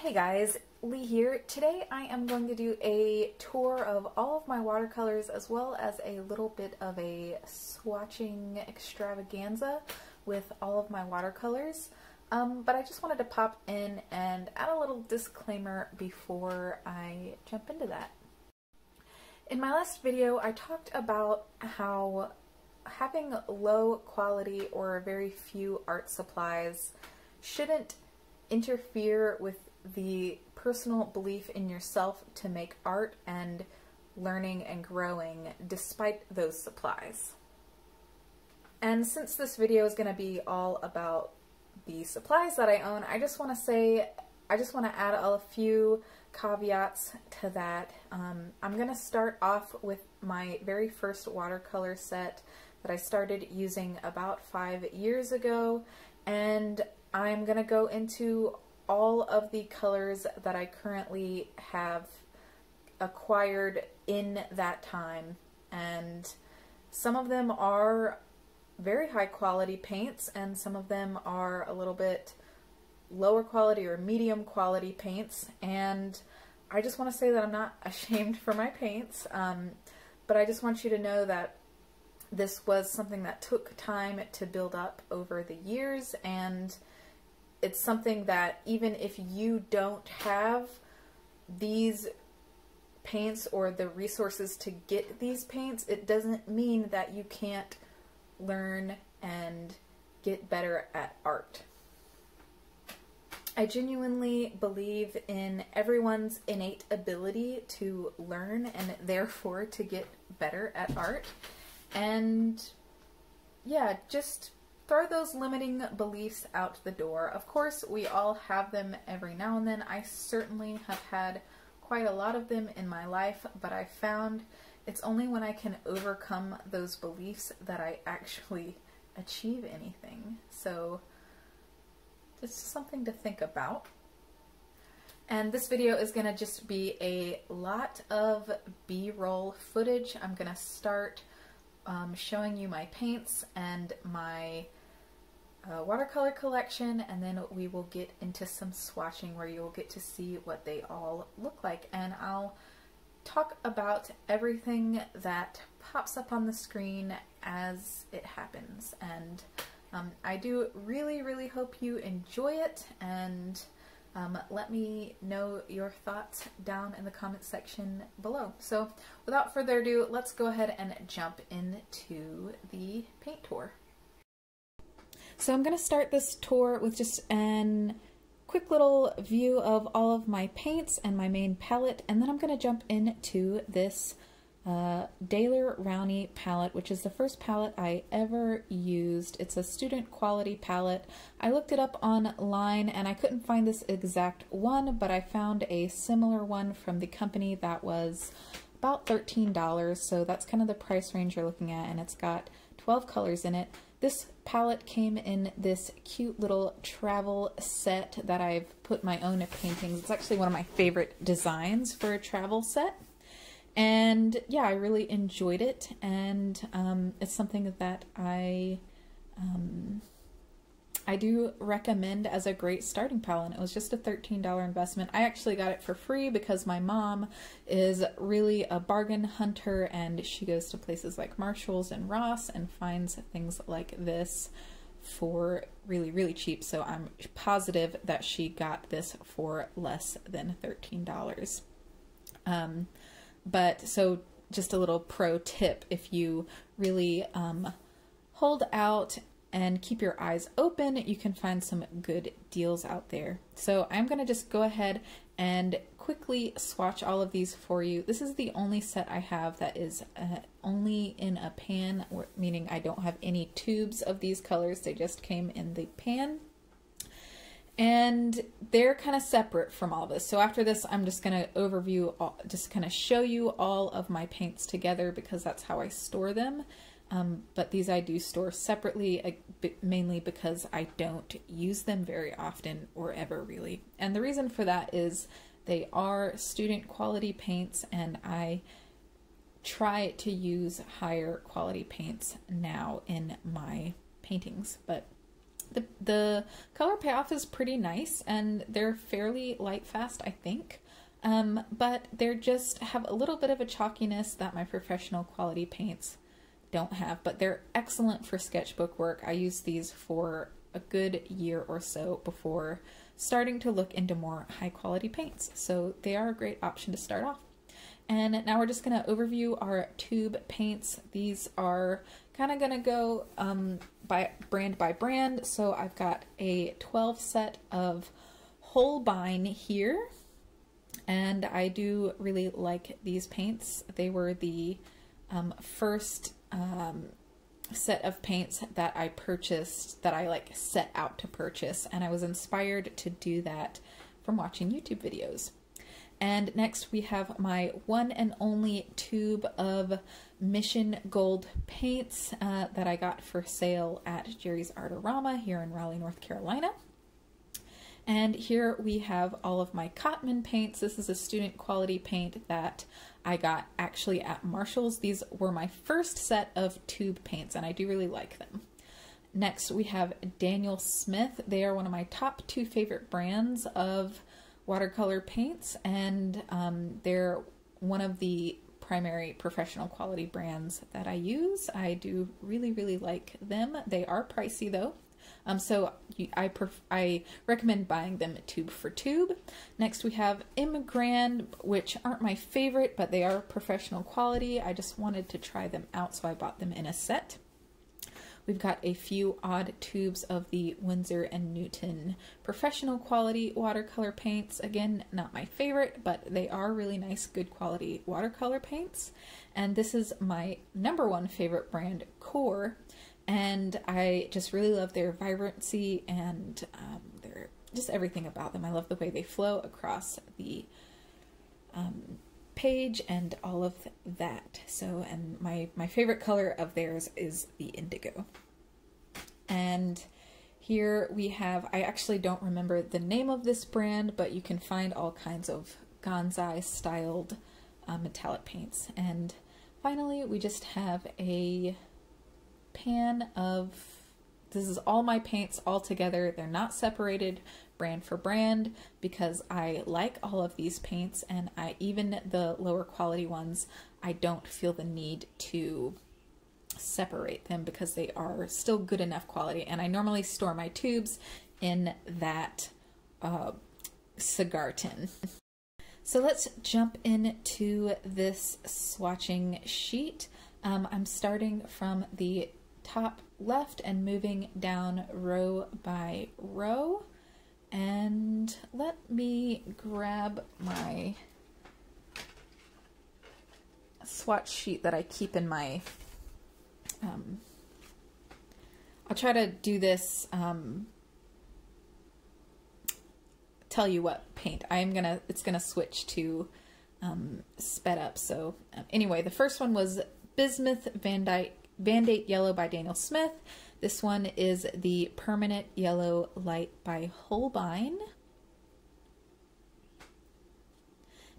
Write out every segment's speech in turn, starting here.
Hey guys, Lee here. Today I am going to do a tour of all of my watercolors as well as a little bit of a swatching extravaganza with all of my watercolors. But I just wanted to pop in and add a little disclaimer before I jump into that. In my last video I talked about how having low quality or very few art supplies shouldn't interfere with the personal belief in yourself to make art and learning and growing despite those supplies. And since this video is going to be all about the supplies that I own, I just want to add a few caveats to that. I'm going to start off with my very first watercolor set that I started using about 5 years ago, and I'm going to go into all of the colors that I currently have acquired in that time. And some of them are very high quality paints and some of them are a little bit lower quality or medium quality paints. And I just want to say that I'm not ashamed for my paints, but I just want you to know that this was something that took time to build up over the years, and it's something that even if you don't have these paints or the resources to get these paints, it doesn't mean that you can't learn and get better at art. I genuinely believe in everyone's innate ability to learn and therefore to get better at art. And yeah, just throw those limiting beliefs out the door. Of course, we all have them every now and then. I certainly have had quite a lot of them in my life, but I found it's only when I can overcome those beliefs that I actually achieve anything. So it's something to think about. And this video is going to just be a lot of B-roll footage. I'm going to start showing you my paints and my watercolor collection, and then we will get into some swatching where you'll get to see what they all look like. And I'll talk about everything that pops up on the screen as it happens. And I do really hope you enjoy it, and let me know your thoughts down in the comment section below. So without further ado, let's go ahead and jump into the paint tour. So I'm going to start this tour with just a quick little view of all of my paints and my main palette, and then I'm going to jump into this Daler-Rowney palette, which is the first palette I ever used. It's a student quality palette. I looked it up online and I couldn't find this exact one, but I found a similar one from the company that was about $13, so that's kind of the price range you're looking at, and it's got 12 colors in it. This palette came in this cute little travel set that I've put my own paintings. It's actually one of my favorite designs for a travel set. And yeah, I really enjoyed it, and it's something that I do recommend as a great starting palette. It was just a $13 investment. I actually got it for free because my mom is really a bargain hunter, and she goes to places like Marshall's and Ross and finds things like this for really cheap. So I'm positive that she got this for less than $13. But so just a little pro tip, if you really hold out and keep your eyes open, you can find some good deals out there. So I'm going to just go ahead and quickly swatch all of these for you. This is the only set I have that is only in a pan, meaning I don't have any tubes of these colors. They just came in the pan. And they're kind of separate from all this. So after this, I'm just going to just kind of show you all of my paints together because that's how I store them. But these I do store separately, mainly because I don't use them very often or ever really. And the reason for that is they are student quality paints, and I try to use higher quality paints now in my paintings. But The color payoff is pretty nice, and they're fairly light fast, I think. But they're just have a little bit of a chalkiness that my professional quality paints don't have, but they're excellent for sketchbook work. I used these for a good year or so before starting to look into more high quality paints. So they are a great option to start off. And now we're just going to overview our tube paints. These are kind of going to go by brand. So I've got a 12 set of Holbein here, and I do really like these paints. They were the first set of paints that I purchased, that I like set out to purchase, and I was inspired to do that from watching YouTube videos. And next we have my one and only tube of Mission Gold paints that I got for sale at Jerry's Artorama here in Raleigh, North Carolina. And here we have all of my Cotman paints. This is a student quality paint that I got actually at Marshall's. These were my first set of tube paints, and I do really like them. Next we have Daniel Smith. They are one of my top 2 favorite brands of watercolor paints, and they're one of the primary professional quality brands that I use. I do really like them. They are pricey though. So I recommend buying them tube for tube. Next we have Immigrand, which aren't my favorite, but they are professional quality. I just wanted to try them out, so I bought them in a set. We've got a few odd tubes of the Windsor and Newton professional quality watercolor paints. Again, not my favorite, but they are really nice, good quality watercolor paints. And this is my #1 favorite brand, Core. And I just really love their vibrancy and their just everything about them. I love the way they flow across the page and all of that. So, and my favorite color of theirs is the indigo. And here we have, I actually don't remember the name of this brand, but you can find all kinds of Gonzai styled metallic paints. And finally, we just have a pan of, this is all my paints all together. They're not separated brand for brand because I like all of these paints, and even the lower quality ones, I don't feel the need to separate them because they are still good enough quality. And I normally store my tubes in that cigar tin. So let's jump into this swatching sheet. I'm starting from the top left and moving down row by row. And let me grab my swatch sheet that I keep in my, I'll try to do this, tell you what paint. It's gonna switch to sped up. So anyway, the first one was Bismuth Vandate Yellow by Daniel Smith. This one is the Permanent Yellow Light by Holbein.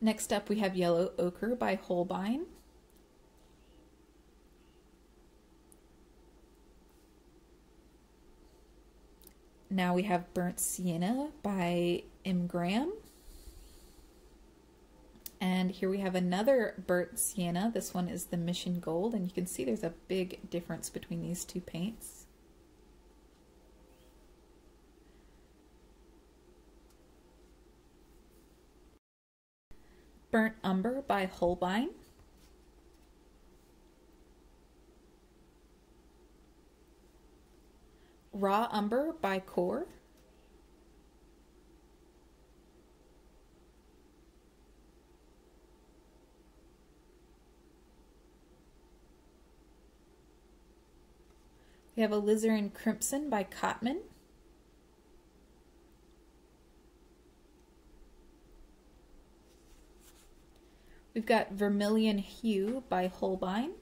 Next up we have Yellow Ochre by Holbein. Now we have Burnt Sienna by Immigrand. And here we have another Burnt Sienna. This one is the Mission Gold, and you can see there's a big difference between these two paints. Burnt Umber by Holbein. Raw Umber by Core. We have Alizarin Crimson by Cotman. We've got Vermilion Hue by Holbein.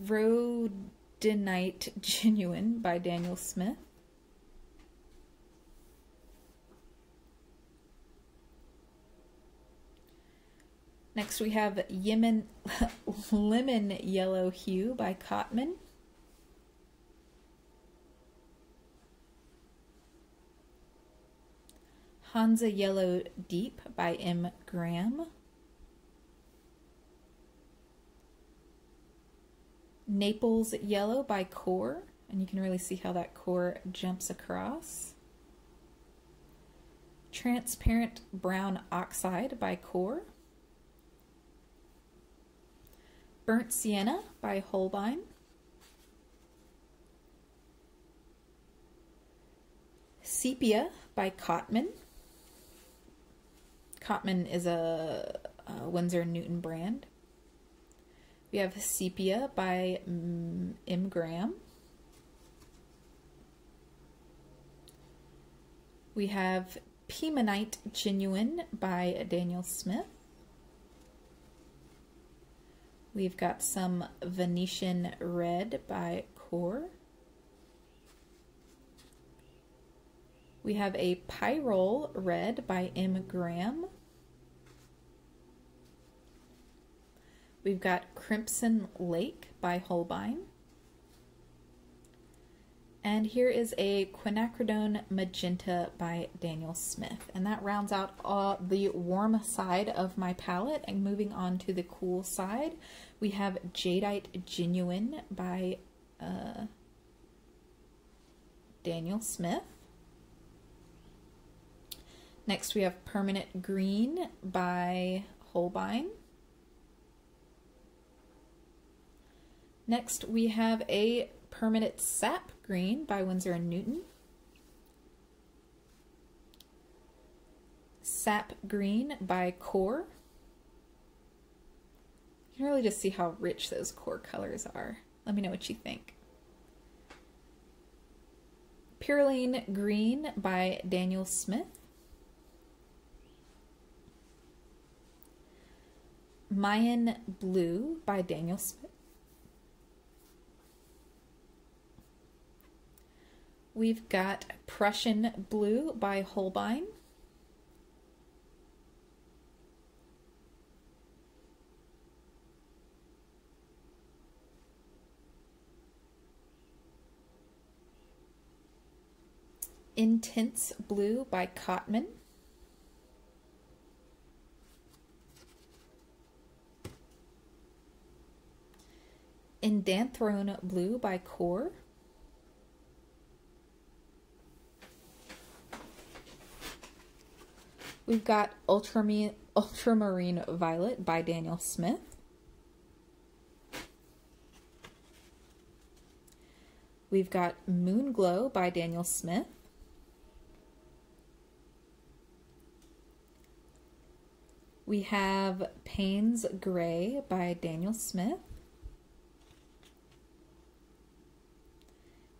Rhodonite Genuine by Daniel Smith. Next we have Lemon Yellow Hue by Cotman. Hansa Yellow Deep by M. Graham. Naples Yellow by Core, and you can really see how that core jumps across. Transparent Brown Oxide by Core. Burnt Sienna by Holbein. Sepia by Cotman. Cotman is a Windsor and Newton brand. We have Sepia by M. Graham. We have Piemonite Genuine by Daniel Smith. We've got some Venetian Red by Core. We have a Pyrrole Red by M. Graham. We've got Crimson Lake by Holbein. And here is a Quinacridone Magenta by Daniel Smith. And that rounds out the warm side of my palette. And moving on to the cool side, we have Jadeite Genuine by Daniel Smith. Next we have Permanent Green by Holbein. Next we have a Permanent Sap Green by Windsor and Newton. Sap Green by Core. You can really just see how rich those core colors are. Let me know what you think. Purline Green by Daniel Smith. Mayan Blue by Daniel Smith. We've got Prussian Blue by Holbein. Intense Blue by Cotman. Indanthrone Blue by Core. We've got Ultramarine Violet by Daniel Smith. We've got Moon Glow by Daniel Smith. We have Payne's Gray by Daniel Smith.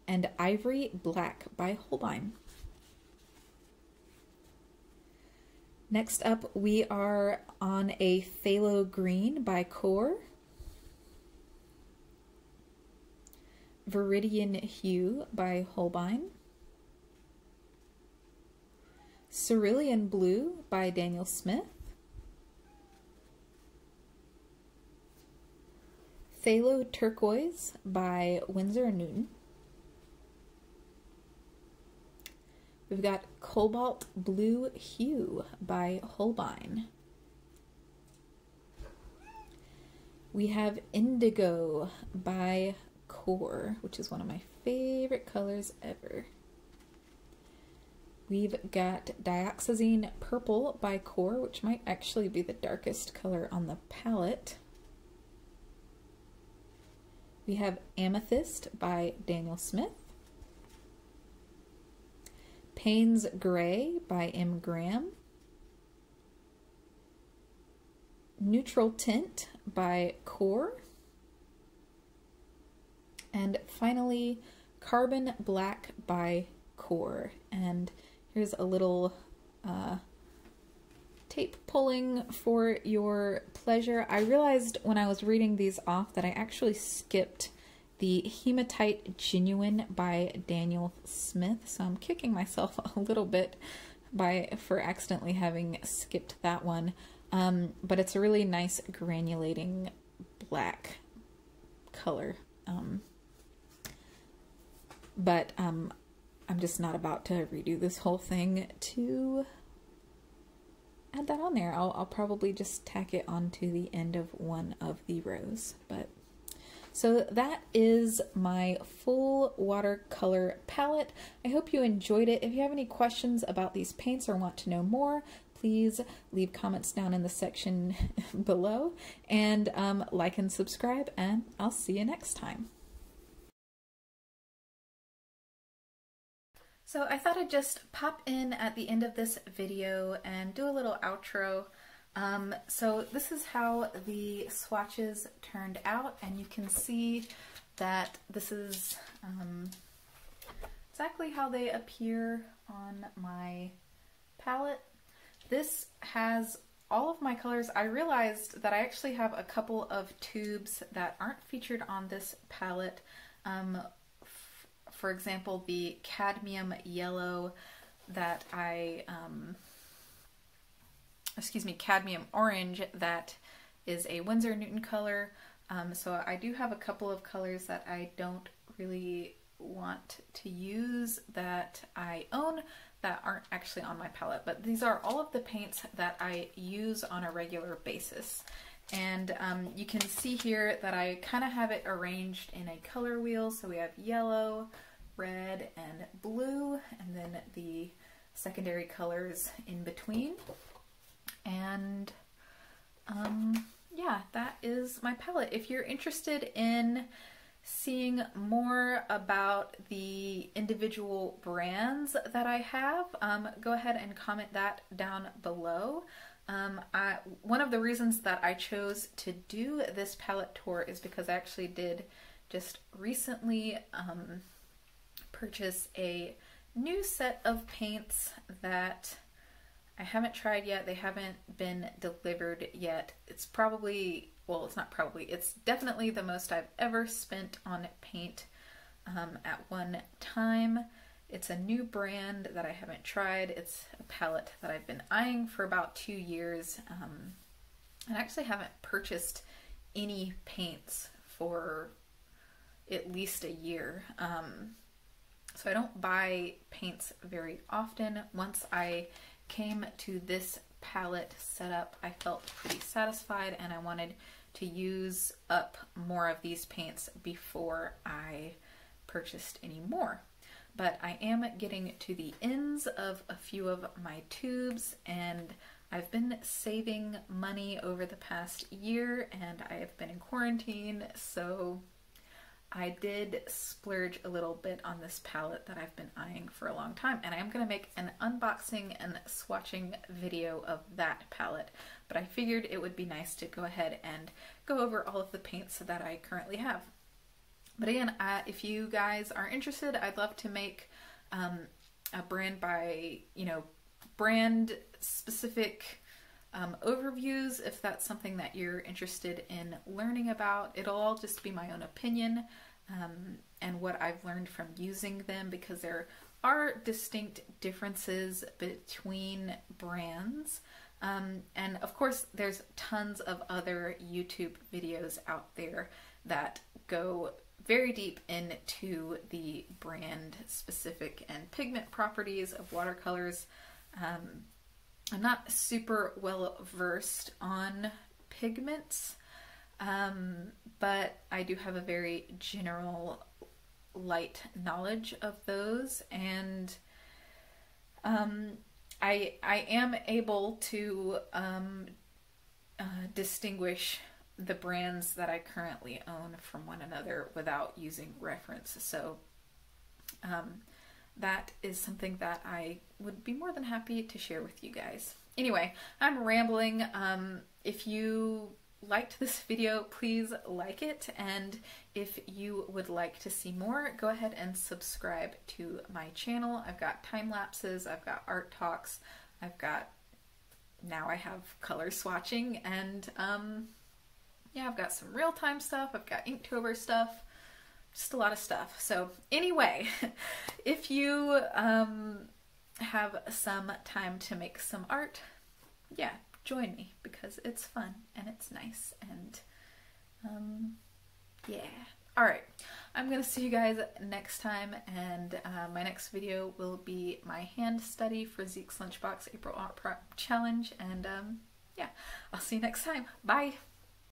And Ivory Black by Holbein. Next up, we are on a Phthalo Green by Core. Viridian Hue by Holbein. Cerulean Blue by Daniel Smith. Phthalo Turquoise by Windsor and Newton. We've got Cobalt Blue Hue by Holbein. We have Indigo by Core, which is one of my favorite colors ever. We've got Dioxazine Purple by Core, which might actually be the darkest color on the palette. We have Amethyst by Daniel Smith. Payne's Gray by M. Graham. Neutral Tint by Core. And finally, Carbon Black by Core. And here's a little tape pulling for your pleasure. I realized when I was reading these off that I actually skipped the Hematite Genuine by Daniel Smith, so I'm kicking myself a little bit for accidentally having skipped that one. but it's a really nice granulating black color. But I'm just not about to redo this whole thing to add that on there. I'll probably just tack it onto the end of one of the rows. But so that is my full watercolor palette. I hope you enjoyed it. If you have any questions about these paints or want to know more, please leave comments down in the section below, and like and subscribe, and I'll see you next time. So I thought I'd just pop in at the end of this video and do a little outro. So this is how the swatches turned out, and you can see that this is exactly how they appear on my palette. This has all of my colors. I realized that I actually have a couple of tubes that aren't featured on this palette. For example, the cadmium yellow that cadmium orange that is a Windsor and Newton color. So I do have a couple of colors that I don't really want to use that I own that aren't actually on my palette, but these are all of the paints that I use on a regular basis. And you can see here that I kind of have it arranged in a color wheel. So we have yellow, red, and blue, and then the secondary colors in between. And yeah, that is my palette. If you're interested in seeing more about the individual brands that I have, go ahead and comment that down below. One of the reasons that I chose to do this palette tour is because I actually did just recently purchase a new set of paints that I haven't tried yet. They haven't been delivered yet. It's probably, well, it's not probably, it's definitely the most I've ever spent on paint at one time. It's a new brand that I haven't tried. It's a palette that I've been eyeing for about 2 years. And I actually haven't purchased any paints for at least a year. So I don't buy paints very often. Once I came to this palette setup, I felt pretty satisfied, and I wanted to use up more of these paints before I purchased any more. But I am getting to the ends of a few of my tubes, and I've been saving money over the past year, and I have been in quarantine, so I did splurge a little bit on this palette that I've been eyeing for a long time, and I am going to make an unboxing and swatching video of that palette, but I figured it would be nice to go ahead and go over all of the paints that I currently have. But again, if you guys are interested, I'd love to make a brand by, brand specific overviews if that's something that you're interested in learning about. It'll all just be my own opinion and what I've learned from using them, because there are distinct differences between brands. And of course, there's tons of other YouTube videos out there that go very deep into the brand specific and pigment properties of watercolors. I'm not super well versed on pigments, but I do have a very general light knowledge of those, and I am able to distinguish the brands that I currently own from one another without using reference. So that is something that I would be more than happy to share with you guys. Anyway, I'm rambling. If you liked this video, please like it, and if you would like to see more, go ahead and subscribe to my channel. I've got time lapses, I've got art talks, now I have color swatching, and yeah, I've got some real-time stuff, I've got Inktober stuff, just a lot of stuff. So anyway, if you have some time to make some art, yeah, join me because it's fun and it's nice and yeah. Alright, I'm gonna see you guys next time, and my next video will be my hand study for Zeke's Lunchbox April Art Challenge, and yeah, I'll see you next time. Bye!